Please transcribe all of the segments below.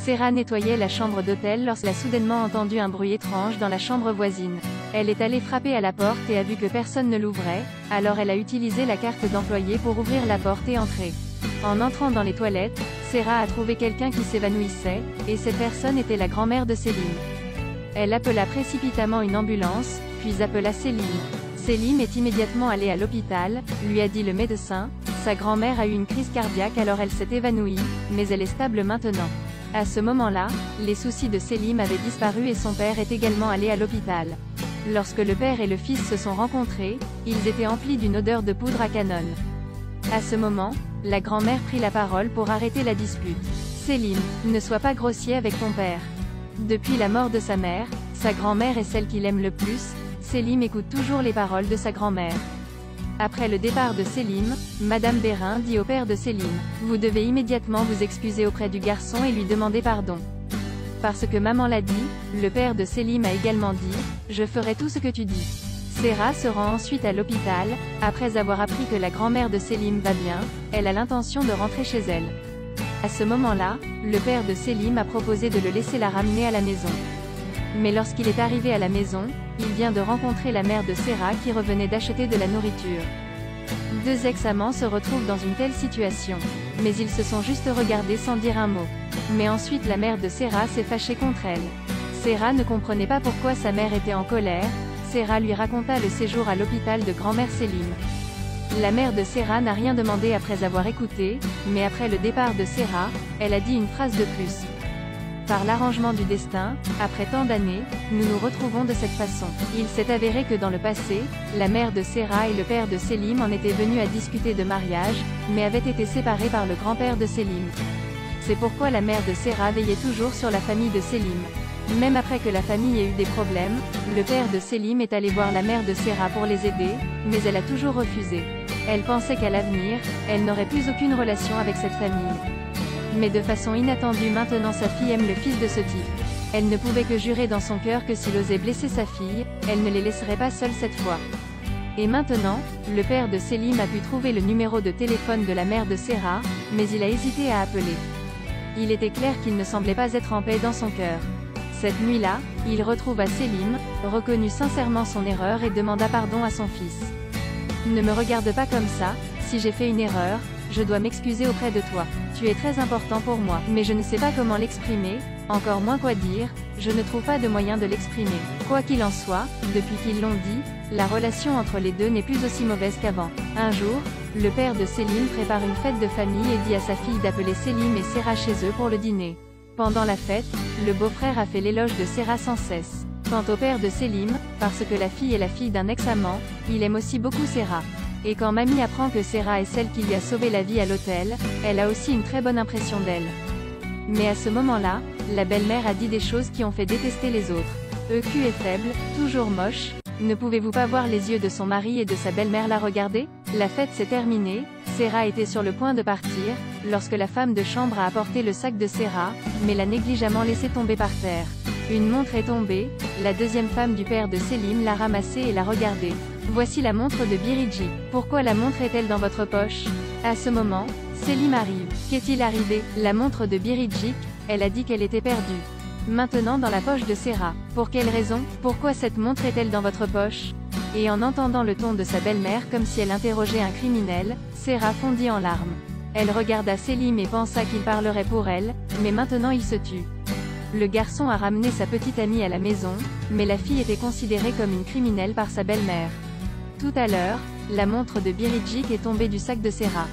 Serah nettoyait la chambre d'hôtel lorsqu'elle a soudainement entendu un bruit étrange dans la chambre voisine. Elle est allée frapper à la porte et a vu que personne ne l'ouvrait, alors elle a utilisé la carte d'employé pour ouvrir la porte et entrer. En entrant dans les toilettes, Serah a trouvé quelqu'un qui s'évanouissait, et cette personne était la grand-mère de Selim. Elle appela précipitamment une ambulance, puis appela Selim. Selim est immédiatement allé à l'hôpital, lui a dit le médecin. Sa grand-mère a eu une crise cardiaque alors elle s'est évanouie, mais elle est stable maintenant. À ce moment-là, les soucis de Selim avaient disparu et son père est également allé à l'hôpital. Lorsque le père et le fils se sont rencontrés, ils étaient emplis d'une odeur de poudre à canon. À ce moment, la grand-mère prit la parole pour arrêter la dispute. Selim, ne sois pas grossier avec ton père. Depuis la mort de sa mère, sa grand-mère est celle qu'il aime le plus. Selim écoute toujours les paroles de sa grand-mère. Après le départ de Selim, Madame Bérin dit au père de Selim, « Vous devez immédiatement vous excuser auprès du garçon et lui demander pardon. » Parce que maman l'a dit, le père de Selim a également dit, « Je ferai tout ce que tu dis. » Serah se rend ensuite à l'hôpital. Après avoir appris que la grand-mère de Selim va bien, elle a l'intention de rentrer chez elle. À ce moment-là, le père de Selim a proposé de le laisser la ramener à la maison. Mais lorsqu'il est arrivé à la maison, il vient de rencontrer la mère de Serah qui revenait d'acheter de la nourriture. Deux ex-amants se retrouvent dans une telle situation. Mais ils se sont juste regardés sans dire un mot. Mais ensuite la mère de Serah s'est fâchée contre elle. Serah ne comprenait pas pourquoi sa mère était en colère. Serah lui raconta le séjour à l'hôpital de grand-mère Selim. La mère de Serah n'a rien demandé après avoir écouté, mais après le départ de Serah, elle a dit une phrase de plus. Par l'arrangement du destin, après tant d'années, nous nous retrouvons de cette façon. Il s'est avéré que dans le passé, la mère de Serah et le père de Selim en étaient venus à discuter de mariage, mais avaient été séparés par le grand-père de Selim. C'est pourquoi la mère de Serah veillait toujours sur la famille de Selim. Même après que la famille ait eu des problèmes, le père de Selim est allé voir la mère de Serah pour les aider, mais elle a toujours refusé. Elle pensait qu'à l'avenir, elle n'aurait plus aucune relation avec cette famille. Mais de façon inattendue maintenant sa fille aime le fils de ce type. Elle ne pouvait que jurer dans son cœur que s'il osait blesser sa fille, elle ne les laisserait pas seuls cette fois. Et maintenant, le père de Selim a pu trouver le numéro de téléphone de la mère de Serah, mais il a hésité à appeler. Il était clair qu'il ne semblait pas être en paix dans son cœur. Cette nuit-là, il retrouva Selim, reconnut sincèrement son erreur et demanda pardon à son fils. « Ne me regarde pas comme ça, si j'ai fait une erreur, je dois m'excuser auprès de toi. Tu es très important pour moi, mais je ne sais pas comment l'exprimer, encore moins quoi dire, je ne trouve pas de moyen de l'exprimer. Quoi qu'il en soit, depuis qu'ils l'ont dit, la relation entre les deux n'est plus aussi mauvaise qu'avant. » Un jour, le père de Selim prépare une fête de famille et dit à sa fille d'appeler Selim et Serah chez eux pour le dîner. Pendant la fête, le beau-frère a fait l'éloge de Serah sans cesse. Quant au père de Selim, parce que la fille est la fille d'un ex-amant, il aime aussi beaucoup Serah. Et quand mamie apprend que Serah est celle qui lui a sauvé la vie à l'hôtel, elle a aussi une très bonne impression d'elle. Mais à ce moment-là, la belle-mère a dit des choses qui ont fait détester les autres. EQ est faible, toujours moche, ne pouvez-vous pas voir les yeux de son mari et de sa belle-mère la regarder? La fête s'est terminée, Serah était sur le point de partir, lorsque la femme de chambre a apporté le sac de Serah, mais l'a négligemment laissé tomber par terre. Une montre est tombée, la deuxième femme du père de Selim l'a ramassée et l'a regardée. Voici la montre de Biricik. Pourquoi la montre est-elle dans votre poche? À ce moment, Selim arrive. Qu'est-il arrivé? La montre de Biricik, elle a dit qu'elle était perdue. Maintenant dans la poche de Serah. Pour quelle raison? Pourquoi cette montre est-elle dans votre poche? Et en entendant le ton de sa belle-mère comme si elle interrogeait un criminel, Serah fondit en larmes. Elle regarda Selim et pensa qu'il parlerait pour elle, mais maintenant il se tut. Le garçon a ramené sa petite amie à la maison, mais la fille était considérée comme une criminelle par sa belle-mère. Tout à l'heure, la montre de Biricik est tombée du sac de Serah.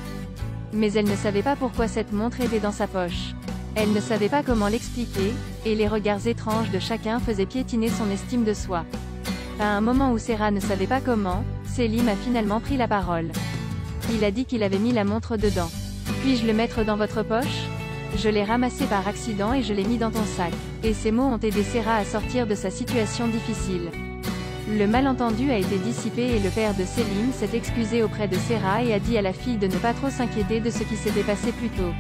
Mais elle ne savait pas pourquoi cette montre était dans sa poche. Elle ne savait pas comment l'expliquer, et les regards étranges de chacun faisaient piétiner son estime de soi. À un moment où Serah ne savait pas comment, Selim a finalement pris la parole. Il a dit qu'il avait mis la montre dedans. « Puis-je le mettre dans votre poche? Je l'ai ramassé par accident et je l'ai mis dans ton sac. » Et ces mots ont aidé Serah à sortir de sa situation difficile. Le malentendu a été dissipé et le père de Selim s'est excusé auprès de Serah et a dit à la fille de ne pas trop s'inquiéter de ce qui s'était passé plus tôt.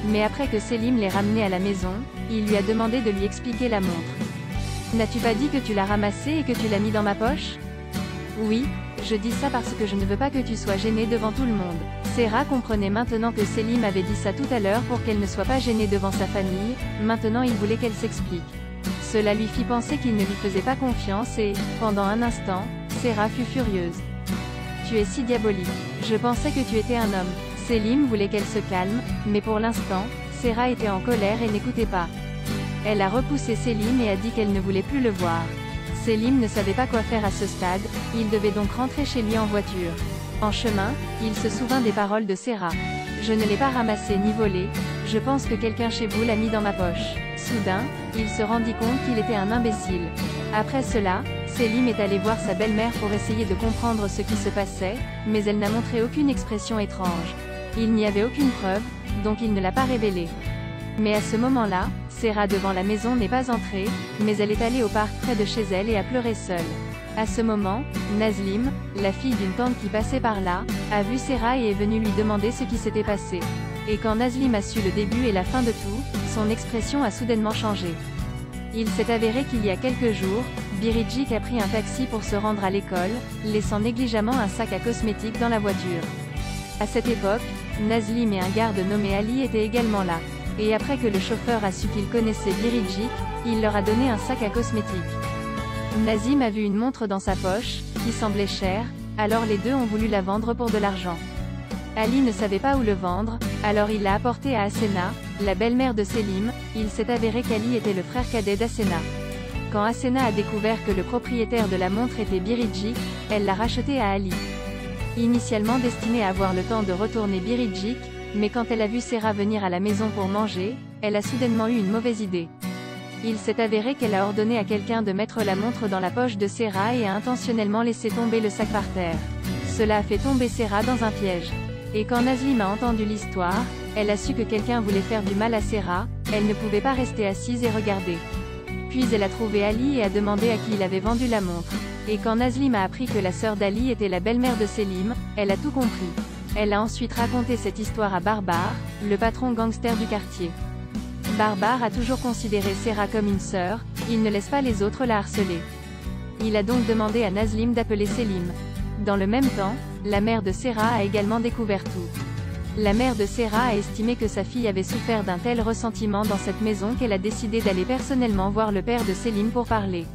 Mais après que Selim l'ait ramenée à la maison, il lui a demandé de lui expliquer la montre. « N'as-tu pas dit que tu l'as ramassée et que tu l'as mis dans ma poche? » « Oui, je dis ça parce que je ne veux pas que tu sois gêné devant tout le monde. » Serra comprenait maintenant que Selim avait dit ça tout à l'heure pour qu'elle ne soit pas gênée devant sa famille, maintenant il voulait qu'elle s'explique. Cela lui fit penser qu'il ne lui faisait pas confiance et, pendant un instant, Serra fut furieuse. Tu es si diabolique. Je pensais que tu étais un homme. Selim voulait qu'elle se calme, mais pour l'instant, Serra était en colère et n'écoutait pas. Elle a repoussé Selim et a dit qu'elle ne voulait plus le voir. Selim ne savait pas quoi faire à ce stade, il devait donc rentrer chez lui en voiture. En chemin, il se souvint des paroles de Serra. Je ne l'ai pas ramassé ni volé, je pense que quelqu'un chez vous l'a mis dans ma poche. Soudain, il se rendit compte qu'il était un imbécile. Après cela, Selim est allé voir sa belle-mère pour essayer de comprendre ce qui se passait, mais elle n'a montré aucune expression étrange. Il n'y avait aucune preuve, donc il ne l'a pas révélée. Mais à ce moment-là, Serra devant la maison n'est pas entrée, mais elle est allée au parc près de chez elle et a pleuré seule. À ce moment, Nazlim, la fille d'une tante qui passait par là, a vu Serra et est venue lui demander ce qui s'était passé. Et quand Nazlim a su le début et la fin de tout, son expression a soudainement changé. Il s'est avéré qu'il y a quelques jours, Biricik a pris un taxi pour se rendre à l'école, laissant négligemment un sac à cosmétiques dans la voiture. À cette époque, Nazlim et un garde nommé Ali étaient également là. Et après que le chauffeur a su qu'il connaissait Biricik, il leur a donné un sac à cosmétiques. Nazim a vu une montre dans sa poche, qui semblait chère, alors les deux ont voulu la vendre pour de l'argent. Ali ne savait pas où le vendre, alors il l'a apporté à Asena, la belle-mère de Selim. Il s'est avéré qu'Ali était le frère cadet d'Asena. Quand Asena a découvert que le propriétaire de la montre était Biricik, elle l'a racheté à Ali. Initialement destinée à avoir le temps de retourner Biricik, mais quand elle a vu Serra venir à la maison pour manger, elle a soudainement eu une mauvaise idée. Il s'est avéré qu'elle a ordonné à quelqu'un de mettre la montre dans la poche de Serra et a intentionnellement laissé tomber le sac par terre. Cela a fait tomber Serra dans un piège. Et quand Nazlim a entendu l'histoire, elle a su que quelqu'un voulait faire du mal à Serra, elle ne pouvait pas rester assise et regarder. Puis elle a trouvé Ali et a demandé à qui il avait vendu la montre. Et quand Nazlim a appris que la sœur d'Ali était la belle-mère de Selim, elle a tout compris. Elle a ensuite raconté cette histoire à Barbar, le patron gangster du quartier. Barbar a toujours considéré Serra comme une sœur, il ne laisse pas les autres la harceler. Il a donc demandé à Nazlim d'appeler Selim. Dans le même temps, la mère de Serra a également découvert tout. La mère de Serra a estimé que sa fille avait souffert d'un tel ressentiment dans cette maison qu'elle a décidé d'aller personnellement voir le père de Selim pour parler.